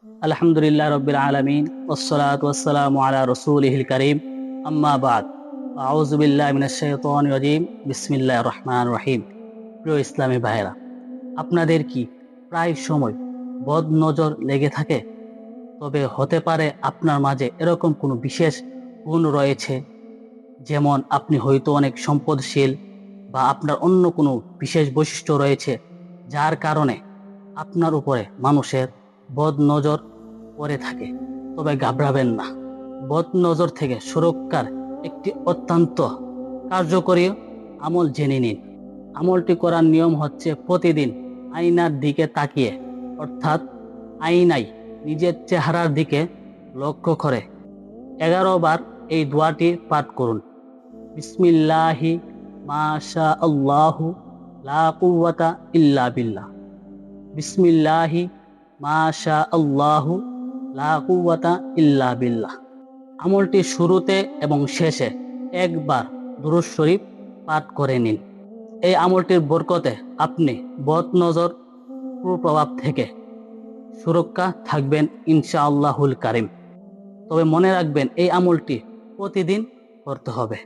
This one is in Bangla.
আলহামদুলিল্লাহ রব্বিল আলামিন ওয়াসসালাতু ওয়াসসালামু আলা রাসূলিহিল কারীম আম্মা বাদ আউযু বিল্লাহি মিনাশ শাইতানির রাজীম বিসমিল্লাহির রহমানির রহিম। প্রিয় ইসলামী ভাইরা, আপনাদের কি প্রায় সময় বদ নজর লেগে থাকে? তবে হতে পারে আপনার মাঝে এরকম কোনো বিশেষ গুণ রয়েছে, যেমন আপনি হয়তো অনেক সম্পদশীল বা আপনার অন্য কোনো বিশেষ বৈশিষ্ট্য রয়েছে, যার কারণে আপনার উপরে মানুষের বদ নজর পড়ে থাকে। তবে ঘাবড়াবেন না, বদ নজর থেকে সুরক্ষার একটি অত্যন্ত কার্যকরী আমল জেনে নিন। আমলটি করার নিয়ম হচ্ছে প্রতিদিন আয়নার দিকে তাকিয়ে, অর্থাৎ আয়নায় নিজের চেহারার দিকে লক্ষ্য করে 11 বার এই দোয়াটি পাঠ করুন। বিসমিল্লাহি মাশা আল্লাহু লা কুওয়াতা ইল্লা বিল্লাহ। বিসমিল্লাহি মাশা আল্লাহু লা কুওয়াতা ইল্লা বিল্লাহ। আমলটি শুরুতে এবং শেষে একবার দুরূদ শরীফ পাঠ করে নিন। এই আমলটির বরকতে আপনি বদ নজর কুপ্রভাব থেকে সুরক্ষা থাকবেন ইনশাআল্লাহুল কারীম। তবে মনে রাখবেন, এই আমলটি প্রতিদিন করতে হবে।